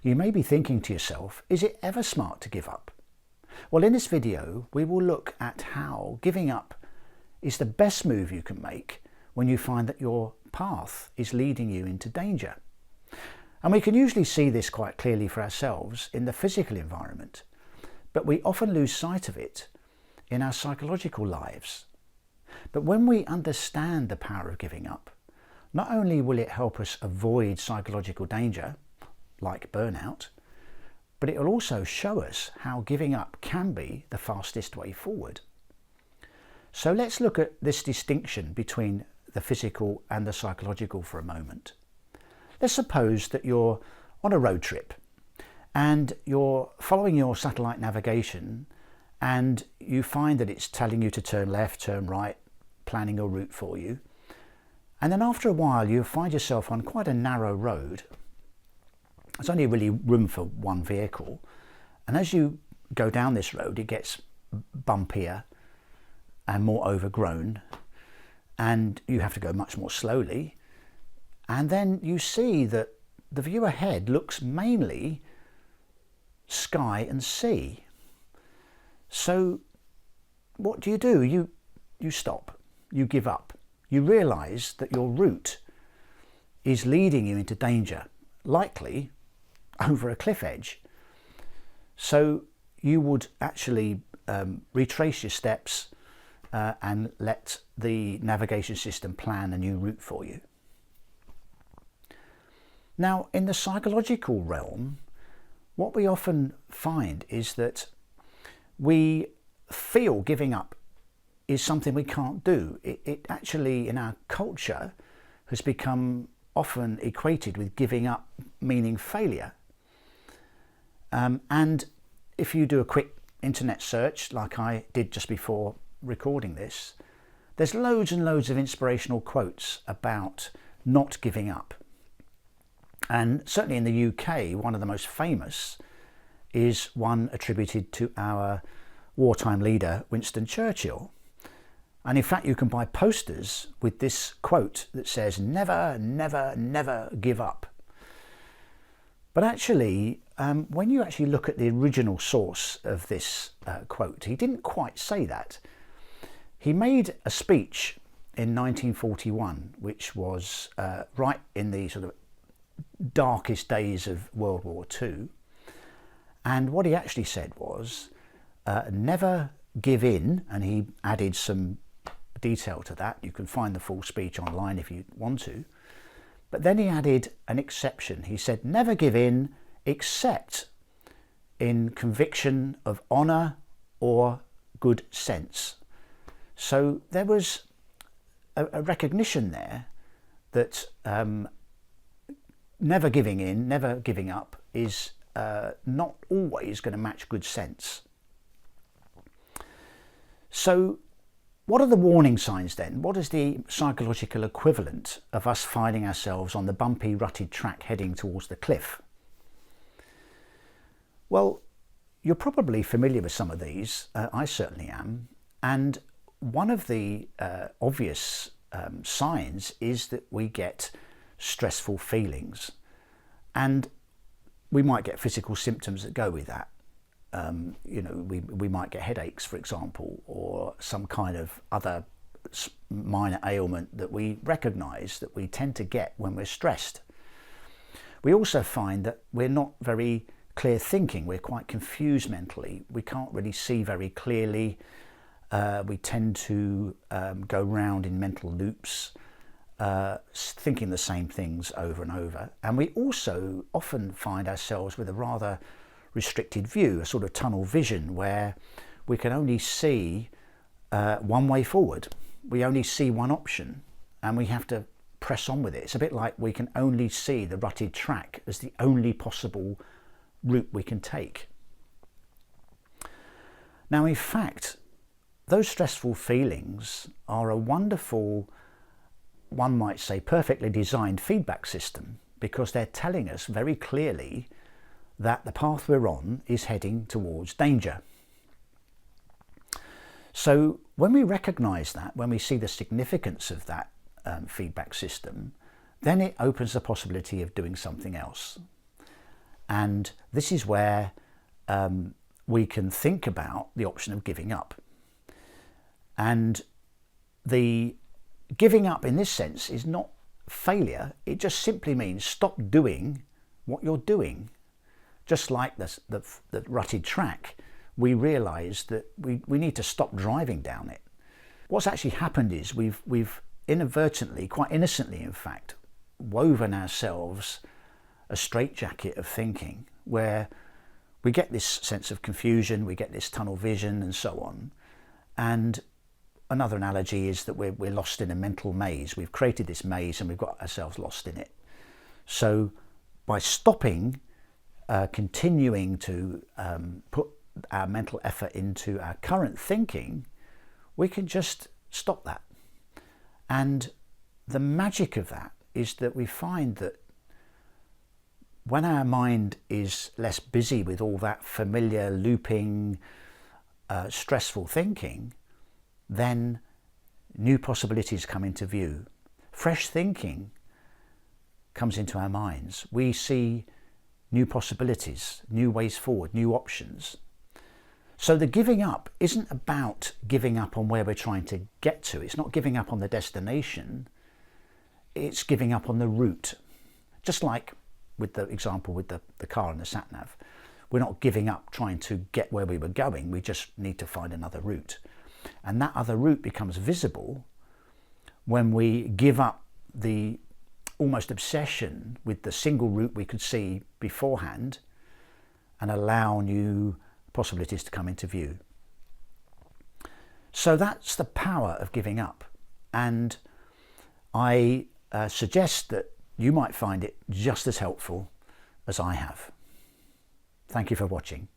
You may be thinking to yourself, is it ever smart to give up? Well, in this video, we will look at how giving up is the best move you can make when you find that your path is leading you into danger. And we can usually see this quite clearly for ourselves in the physical environment, but we often lose sight of it in our psychological lives. But when we understand the power of giving up, not only will it help us avoid psychological danger, like burnout, but it will also show us how giving up can be the fastest way forward. So let's look at this distinction between the physical and the psychological for a moment. Let's suppose that you're on a road trip and you're following your satellite navigation and you find that it's telling you to turn left, turn right, planning a route for you. And then after a while you find yourself on quite a narrow road. There's only really room for one vehicle. And as you go down this road, it gets bumpier and more overgrown, and you have to go much more slowly. And then you see that the view ahead looks mainly sky and sea. So what do? You stop, you give up. You realise that your route is leading you into danger, likely over a cliff edge. So you would actually retrace your steps and let the navigation system plan a new route for you. Now, in the psychological realm, what we often find is that we feel giving up is something we can't do. It actually, in our culture, has become often equated with giving up meaning failure. And if you do a quick internet search, like I did just before recording this, there's loads and loads of inspirational quotes about not giving up. And certainly in the UK, one of the most famous is one attributed to our wartime leader, Winston Churchill. And in fact, you can buy posters with this quote that says, "Never, never, never give up." But actually, when you actually look at the original source of this quote, he didn't quite say that. He made a speech in 1941, which was right in the sort of darkest days of World War II. And what he actually said was, never give in, and he added some detail to that. You can find the full speech online if you want to. But then he added an exception. He said, never give in except in conviction of honour or good sense. So there was a recognition there that never giving in, never giving up is not always going to match good sense. So what are the warning signs then? What is the psychological equivalent of us finding ourselves on the bumpy, rutted track heading towards the cliff? Well, you're probably familiar with some of these. I certainly am. And one of the obvious signs is that we get stressful feelings. And we might get physical symptoms that go with that. We might get headaches, for example, or some kind of other minor ailment that we recognise that we tend to get when we're stressed. We also find that we're not very clear thinking. We're quite confused mentally. We can't really see very clearly. We tend to go round in mental loops, thinking the same things over and over. And we also often find ourselves with a rather restricted view, a sort of tunnel vision, where we can only see one way forward. We only see one option and we have to press on with it. It's a bit like we can only see the rutted track as the only possible route we can take. Now, in fact, those stressful feelings are a wonderful, one might say perfectly designed feedback system, because they're telling us very clearly that the path we're on is heading towards danger. So when we recognise that, when we see the significance of that feedback system, then it opens the possibility of doing something else. And this is where we can think about the option of giving up. And the giving up in this sense is not failure. It just simply means stop doing what you're doing. Just like the rutted track, we realise that we need to stop driving down it. What's actually happened is we've inadvertently, quite innocently in fact, woven ourselves a straitjacket of thinking where we get this sense of confusion, we get this tunnel vision and so on. And another analogy is that we're lost in a mental maze. We've created this maze and we've got ourselves lost in it. So by stopping, continuing to put our mental effort into our current thinking, we can just stop that. And the magic of that is that we find that when our mind is less busy with all that familiar looping, stressful thinking, then new possibilities come into view. Fresh thinking comes into our minds. We see new possibilities, new ways forward, new options. So the giving up isn't about giving up on where we're trying to get to. It's not giving up on the destination. It's giving up on the route. Just like with the example with the car and the sat-nav. We're not giving up trying to get where we were going. We just need to find another route. And that other route becomes visible when we give up the almost obsession with the single route we could see beforehand and allow new possibilities to come into view. So that's the power of giving up. And I suggest that you might find it just as helpful as I have. Thank you for watching.